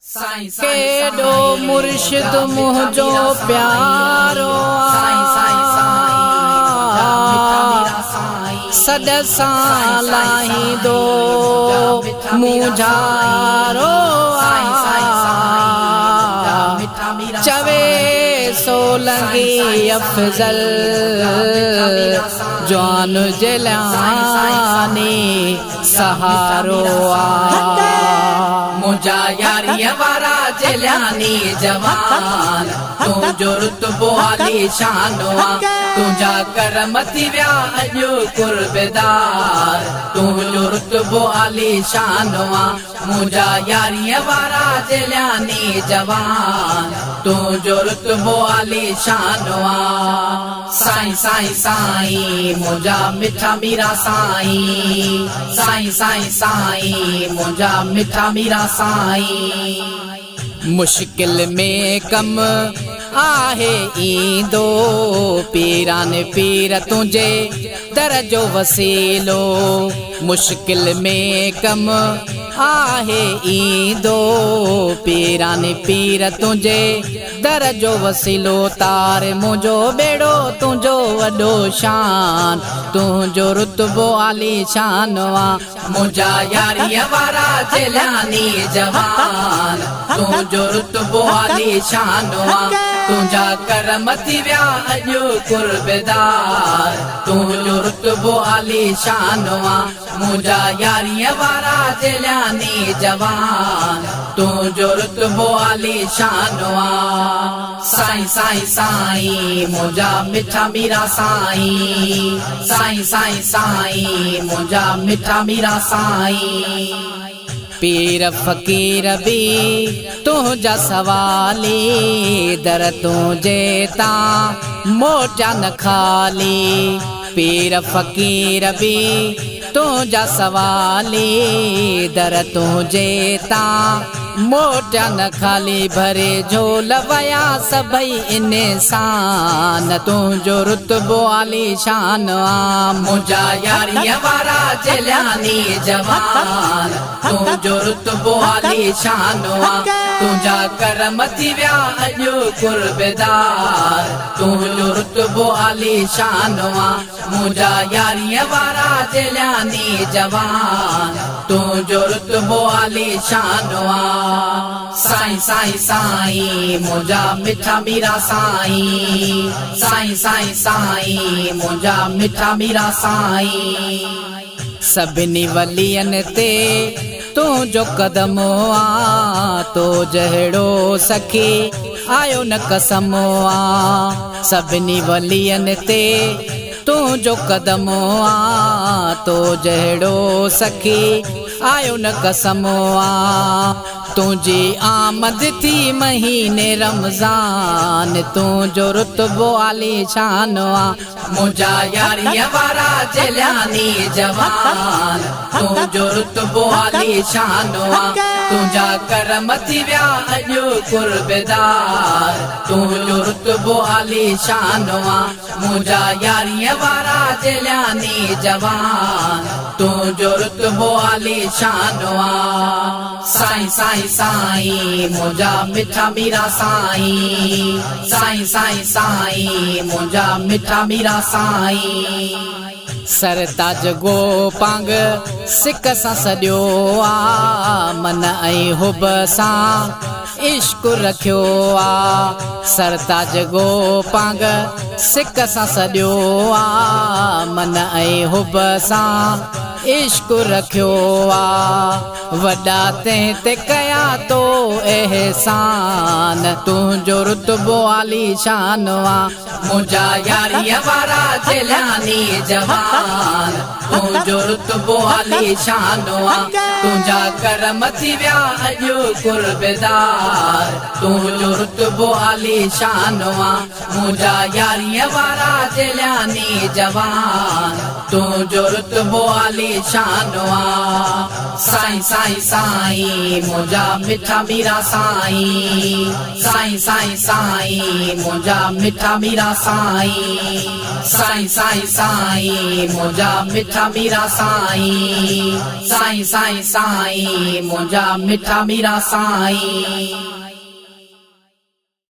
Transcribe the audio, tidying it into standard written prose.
केॾो मुर्शिद मुंहिंजो प्यारो सॾ सां लाहींदो मुंझारो चवे सोलंगी अफ़ज़ल जवान जलानी सहारो मुंहिंजा यारीअ वारा जलानी जवान तुंहिंजो रुतबो आली शानो तुंहिंजा करम थी विया अॼु कुर्बदार तुंहिंजो रुतबो आली शानो मुंहिंजा यारीअ वारा जलानी जवान तुंहिंजो रुतबो आली शानो साईं साईं साईं मुंहिंजा मिठा मीरा साईं साईं साईं साईं मुंहिंजा मिठा मीरा साईं मुश्किल में कम आहे ईंदो पीरान पीर तुंहिंजे दर जो वसीलो मुश्किल में कम आहे ईंदो पीरान पीर तुंहिंजे दर जो वसीलो तार मुंहिंजो बेड़ो तुंहिंजो वॾो शान तुंहिंजो रुतबो आली शान मुंहिंजा यारीअ वारा जलानी जवान तुंहिंजो रुतबो आली शान तुंहिंजा करम थी विया अॼु कुर्बदार तुंहिंजो रुतबो आली शान मुंहिंजा यारीअ वारा जलानी जवान तुंहिंजो रुतबो आली शान साईं साईं साईं मुंहिंजा मिठा मीरा साईं साईं साईं साईं मुंहिंजा मिठा मीरा साईं पीर फ़कीर बि तुंहिंजा सवाली दर तुंहिंजे तां मोटा न खाली पीर फ़कीर बि तुंहिंजा सवाली दर तुंहिंजे तां मोटा न खाली भरे झोल वया सभई इंसान तुंहिंजो रुतबो आली शान मुंहिंजा यारीअ वारा जलानी जवान तुंहिंजो रुतबो आली शान तुंहिंजा करम थी विया अॼु कुर्बदार तुंहिंजो रुतबो आली शान मुंहिंजा यारीअ वारा जलानी जवान तुंहिंजो रुतबो आली शान साईं साईं साईं मुंहिंजा मिठा मीरा साईं साईं साईं साईं मुंहिंजा मिठा मीरा साईं सभिनी वलियन ते तुंहिंजो कदम तो जहिड़ो सखी आयो न कसम सभिनी वलियन ते तुंहिंजो कदम तो जहिड़ो सखी आयो न कसम तुंहिंजी आमद थी महीने रमज़ान तुंहिंजो रुतबो आली शान मुंहिंजा यारीअ वारा जलानी जवान तुंहिंजो रुतबो आली शान तुंहिंजा करम थी विया अॼु कुर्बदार तुंहिंजो रुतबो आली शान मुंहिंजा यारीअ वारा जलानी जवान तुंहिंजो रुतबो आली शान साईं साईं साईं मुंहिंजा मिठा मीरा साईं साईं साईं साईं मुंहिंजा मिठा मीरा साईं सरताज गोपांग सिक सां सॼो मन ऐं हुब सां इश्क रखियो सरताज गोपांग सिक सां सॼो मन ऐं हुब सां इश्क रखियो वॾा तंहिं ते कया तो एहसान तुंहिंजो रुतबो आली शान मुंहिंजा यारीअ वारा जलानी जवान तुंहिंजो रुतबो आली शान तुंहिंजा करम थी विया अॼु कुर्बदार तुंहिंजो रुतबो आली शान मुंहिंजा यारीअ वारा जलानी जवान तुंहिंजो रुतबो आली शान साईं साईं साईं मुंहिंजा मिठा मीरा साईं साईं साईं साईं मुंहिंजा मिठा मीरा साईं साईं साईं साईं मुंहिंजा मिठा मीरा साईं साईं साईं साईं मुंहिंजा मिठा मीरा साईं